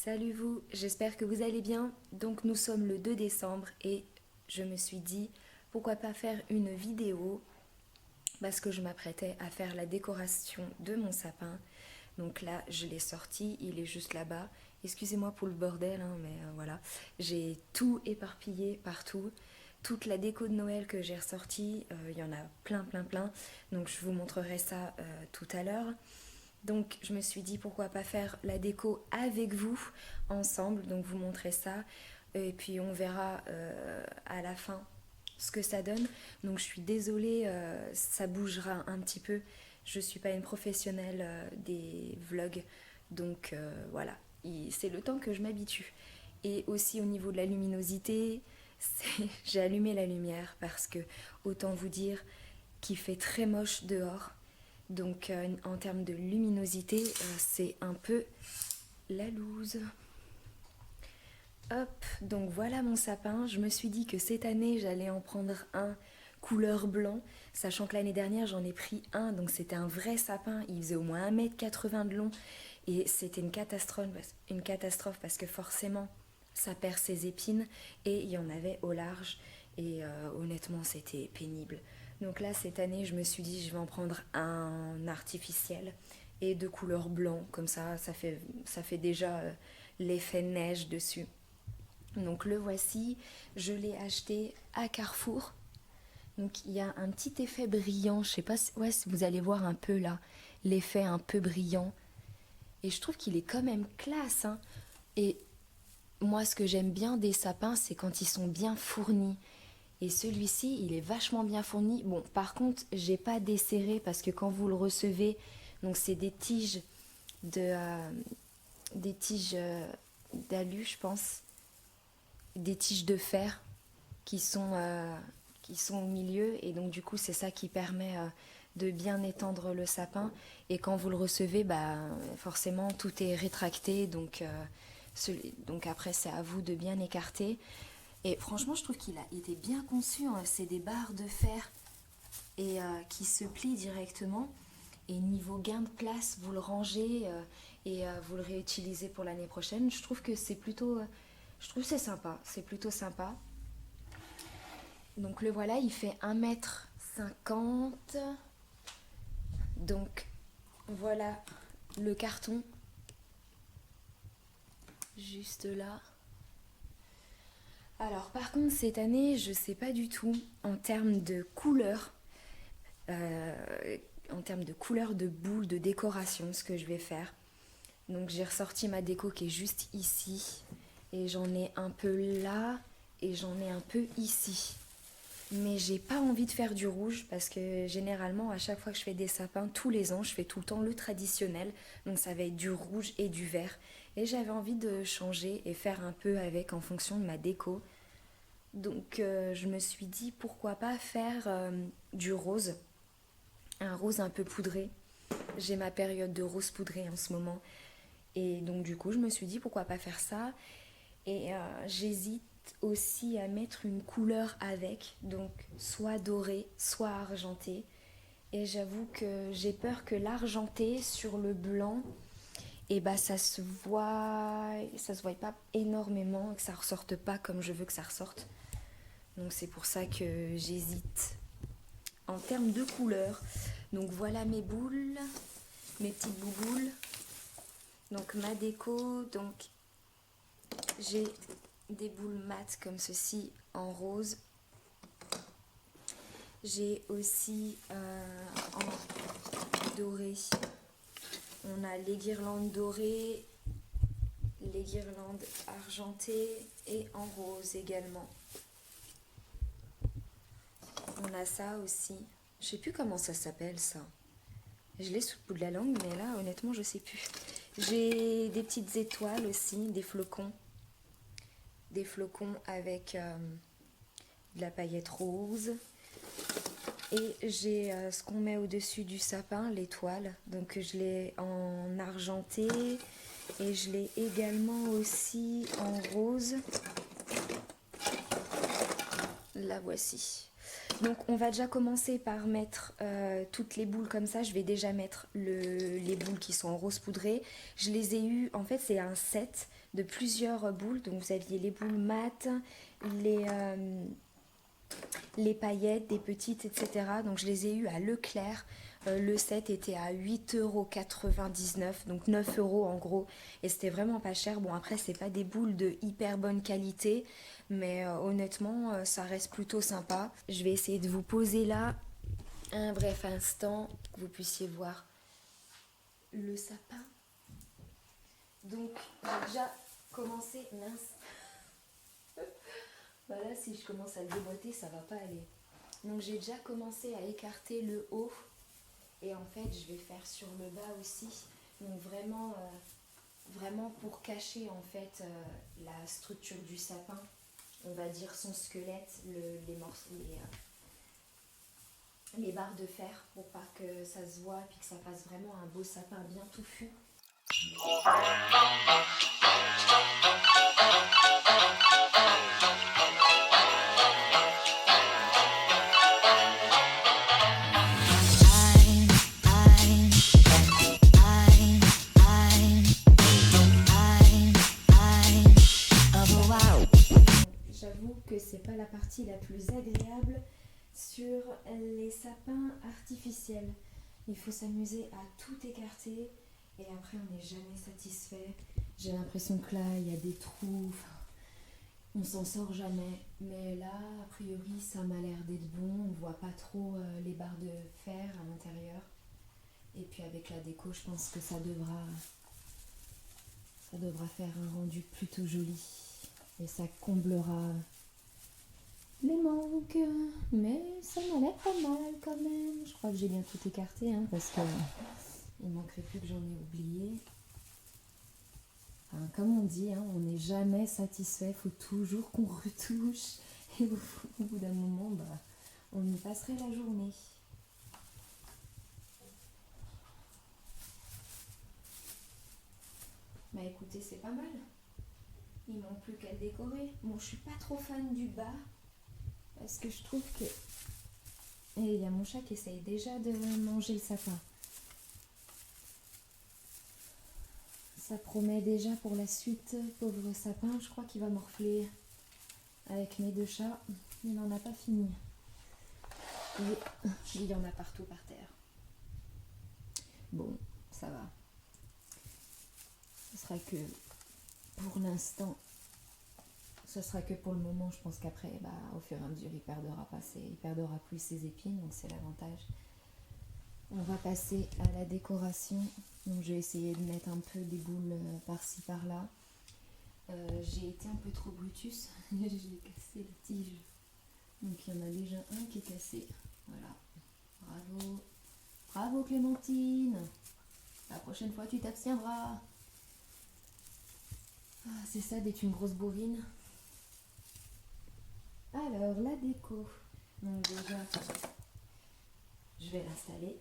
Salut vous, j'espère que vous allez bien. Donc nous sommes le 2 décembre et je me suis dit pourquoi pas faire une vidéo parce que je m'apprêtais à faire la décoration de mon sapin. Donc là je l'ai sorti, il est juste là-bas. Excusez-moi pour le bordel, hein, mais voilà. J'ai tout éparpillé partout. Toute la déco de Noël que j'ai ressortie, il y en a plein. Donc je vous montrerai ça tout à l'heure. Donc je me suis dit pourquoi pas faire la déco avec vous ensemble, donc vous montrer ça et puis on verra à la fin ce que ça donne. Donc je suis désolée, ça bougera un petit peu. Je suis pas une professionnelle des vlogs, donc voilà, c'est le temps que je m'habitue. Et aussi au niveau de la luminosité, j'ai allumé la lumière parce que autant vous dire qu'il fait très moche dehors. Donc en termes de luminosité, c'est un peu la loose. Hop, donc voilà mon sapin. Je me suis dit que cette année, j'allais en prendre un couleur blanc, sachant que l'année dernière, j'en ai pris un, donc c'était un vrai sapin. Il faisait au moins 1,80 m de long et c'était une catastrophe parce que forcément, ça perd ses épines et il y en avait au large et honnêtement, c'était pénible. Donc là, cette année, je me suis dit, je vais en prendre un artificiel et de couleur blanc, comme ça fait déjà l'effet neige dessus. Donc le voici, je l'ai acheté à Carrefour. Donc il y a un petit effet brillant, je sais pas si, ouais, si vous allez voir un peu là, l'effet un peu brillant. Et je trouve qu'il est quand même classe, hein. Et moi ce que j'aime bien des sapins, c'est quand ils sont bien fournis. Et celui-ci, il est vachement bien fourni. Bon, par contre, j'ai pas desserré parce que quand vous le recevez, donc c'est des tiges d'alu, je pense, des tiges de fer qui sont au milieu et donc du coup c'est ça qui permet de bien étendre le sapin et quand vous le recevez forcément tout est rétracté donc après c'est à vous de bien écarter et franchement je trouve qu'il a été bien conçu, hein. C'est des barres de fer et qui se plient directement et niveau gain de place vous le rangez et vous le réutilisez pour l'année prochaine. Je trouve que c'est plutôt je trouve que c'est sympa, c'est plutôt sympa. Donc le voilà, il fait 1,50 m. Donc voilà le carton. Juste là. Alors par contre cette année, je sais pas du tout en termes de couleur. En termes de couleur de boule, de décoration, ce que je vais faire. Donc j'ai ressorti ma déco qui est juste ici. Et j'en ai un peu là et j'en ai un peu ici. Mais j'ai pas envie de faire du rouge parce que généralement à chaque fois que je fais des sapins, tous les ans, je fais tout le temps le traditionnel. Donc ça va être du rouge et du vert. Et j'avais envie de changer et faire un peu avec en fonction de ma déco. Donc je me suis dit pourquoi pas faire du rose. Un rose un peu poudré. J'ai ma période de rose poudré en ce moment. Et donc du coup je me suis dit pourquoi pas faire ça. Et j'hésite aussi à mettre une couleur avec, donc soit doré, soit argenté. Et j'avoue que j'ai peur que l'argenté sur le blanc, ça se voit pas énormément, que ça ressorte pas comme je veux que ça ressorte. Donc c'est pour ça que j'hésite. En termes de couleur, donc voilà mes boules, mes petites bouboules. Donc ma déco, donc j'ai des boules mates comme ceci en rose. J'ai aussi en doré. On a les guirlandes dorées, les guirlandes argentées et en rose également. On a ça aussi. Je sais plus comment ça s'appelle ça. Je l'ai sous le bout de la langue, mais là honnêtement je sais plus. J'ai des petites étoiles aussi, des flocons. Des flocons avec de la paillette rose. Et j'ai ce qu'on met au-dessus du sapin, l'étoile. Donc je l'ai en argenté et je l'ai également aussi en rose. La voici. Donc on va déjà commencer par mettre toutes les boules comme ça. Je vais déjà mettre les boules qui sont en rose poudré. Je les ai eues, en fait c'est un set de plusieurs boules. Donc vous aviez les boules mates, les paillettes, des petites, etc. Donc je les ai eues à Leclerc. Le set était à 8,99 €, donc 9 € en gros. Et c'était vraiment pas cher. Bon après c'est pas des boules de hyper bonne qualité. Mais honnêtement ça reste plutôt sympa. Je vais essayer de vous poser là un bref instant. Que vous puissiez voir le sapin. Donc j'ai déjà commencé, mince. Voilà, si je commence à le déboîter, ça va pas aller. Donc j'ai déjà commencé à écarter le haut. Et en fait, je vais faire sur le bas aussi. Donc vraiment, vraiment pour cacher en fait la structure du sapin. On va dire son squelette, les morceaux, les barres de fer pour pas que ça se voit et que ça fasse vraiment un beau sapin bien touffu. J'avoue que c'est pas la partie la plus agréable sur les sapins artificiels. Il faut s'amuser à tout écarter et après on n'est jamais satisfait. J'ai l'impression que là il y a des trous, on s'en sort jamais. Mais là a priori ça m'a l'air d'être bon, on voit pas trop les barres de fer à l'intérieur. Et puis avec la déco je pense que ça devra faire un rendu plutôt joli. Et ça comblera les manques. Mais ça m'a l'air pas mal quand même. Je crois que j'ai bien tout écarté parce que il manquerait plus que j'en ai oublié. Enfin, comme on dit, on n'est jamais satisfait. Il faut toujours qu'on retouche. Et au bout d'un moment, on y passerait la journée. Bah écoutez, c'est pas mal. Il manque plus qu'à le décorer. Bon, je suis pas trop fan du bas parce que je trouve que... Et il y a mon chat qui essaye déjà de manger le sapin. Ça promet déjà pour la suite, pauvre sapin. Je crois qu'il va morfler avec mes deux chats. Il n'en a pas fini. Et il y en a partout par terre. Bon, ça va. Ce sera que... Pour l'instant, ce sera que pour le moment. Je pense qu'après, au fur et à mesure, il perdra plus ses épines, donc c'est l'avantage. On va passer à la décoration. Donc je vais essayer de mettre un peu des boules par-ci par-là. J'ai été un peu trop brutus, j'ai cassé la tige. Donc il y en a déjà un qui est cassé. Voilà, bravo, bravo Clémentine. La prochaine fois tu t'abstiendras. Ah, c'est ça d'être une grosse bourrine. Alors, la déco. Donc déjà, je vais l'installer.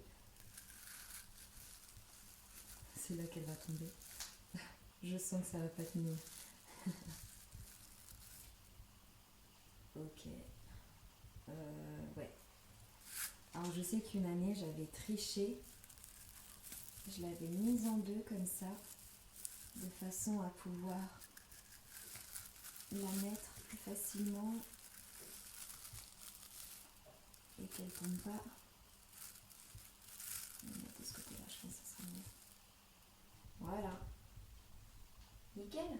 C'est là qu'elle va tomber. Je sens que ça va pas tenir. Ok. Ouais. Alors, je sais qu'une année, j'avais triché. Je l'avais mise en deux comme ça, de façon à pouvoir la mettre plus facilement et qu'elle tombe pas. Je vais mettre de ce côté-là, je pense que ça sera mieux. Voilà. Nickel.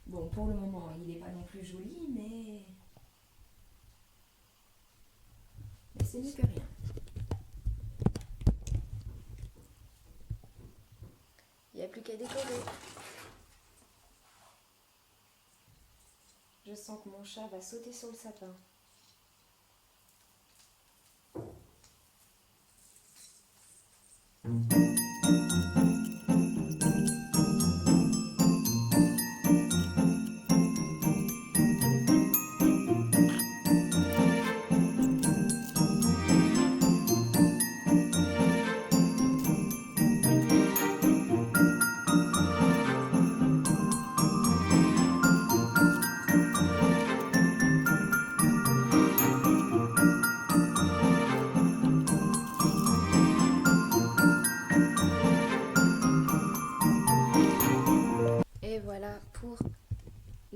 Bon, pour le moment, il n'est pas non plus joli, mais c'est mieux que rien. Il n'y a plus qu'à décorer. Je sens que mon chat va sauter sur le sapin.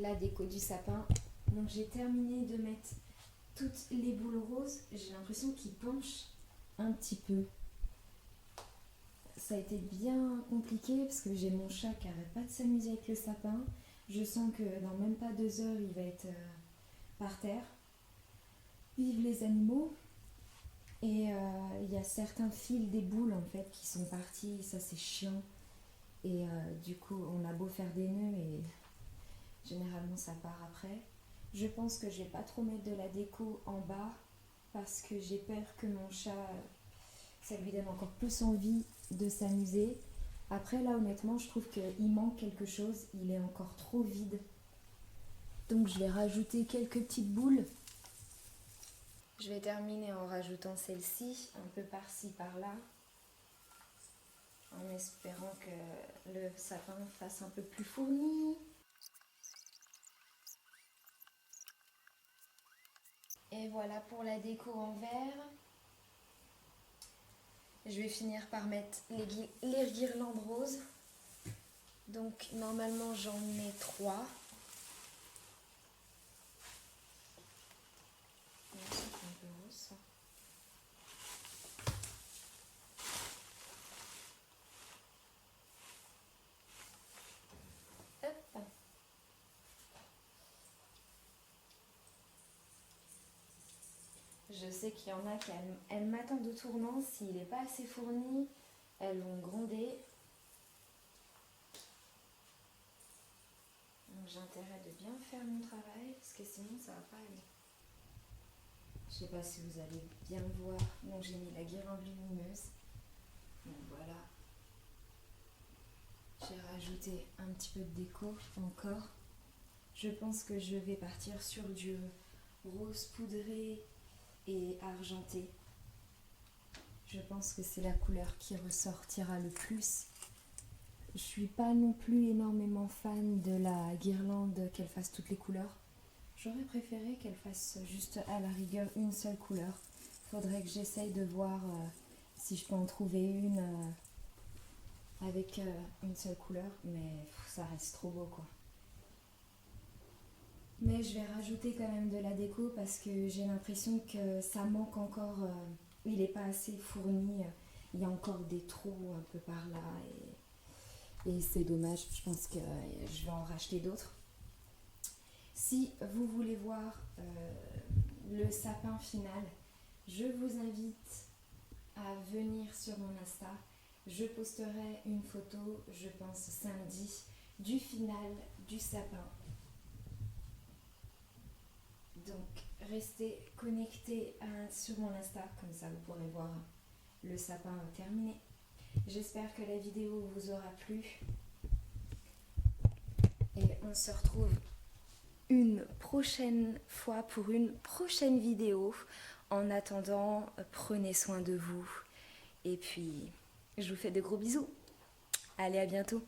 la déco du sapin. Donc j'ai terminé de mettre toutes les boules roses. J'ai l'impression qu'ils penchent un petit peu. Ça a été bien compliqué parce que j'ai mon chat qui n'arrête pas de s'amuser avec le sapin. Je sens que dans même pas 2 heures, il va être par terre. Vive les animaux. Et il y a certains fils des boules en fait qui sont partis. Ça c'est chiant. Et du coup, on a beau faire des nœuds et généralement ça part après. Je pense que je vais pas trop mettre de la déco en bas parce que j'ai peur que mon chat, ça lui donne encore plus envie de s'amuser. Après là honnêtement je trouve qu'il manque quelque chose, il est encore trop vide. Donc je vais rajouter quelques petites boules. Je vais terminer en rajoutant celle-ci, un peu par-ci par-là, en espérant que le sapin fasse un peu plus fourni. Et voilà pour la déco en verre. Je vais finir par mettre les guirlandes roses. Donc normalement j'en mets 3. C'est un peu rose ça. Hop. Je sais qu'il y en a qui elles m'attendent au tournant. S'il n'est pas assez fourni, elles vont gronder. Donc j'ai intérêt de bien faire mon travail parce que sinon ça va pas aller. Je sais pas si vous allez bien voir. Donc j'ai mis la guirlande lumineuse. Donc voilà. J'ai rajouté un petit peu de déco encore. Je pense que je vais partir sur du rose poudré et argenté. Je pense que c'est la couleur qui ressortira le plus. Je suis pas non plus énormément fan de la guirlande qu'elle fasse toutes les couleurs. J'aurais préféré qu'elle fasse juste à la rigueur une seule couleur. Faudrait que j'essaye de voir si je peux en trouver une avec une seule couleur, mais ça reste trop beau quoi. Mais je vais rajouter quand même de la déco parce que j'ai l'impression que ça manque encore, il n'est pas assez fourni, il y a encore des trous un peu par là et c'est dommage, je pense que je vais en racheter d'autres. Si vous voulez voir le sapin final, je vous invite à venir sur mon Insta. Je posterai une photo, je pense samedi, du final du sapin. Donc restez connectés sur mon Insta, comme ça vous pourrez voir le sapin terminé. J'espère que la vidéo vous aura plu. Et on se retrouve une prochaine fois pour une prochaine vidéo. En attendant, prenez soin de vous. Et puis, je vous fais de gros bisous. Allez, à bientôt.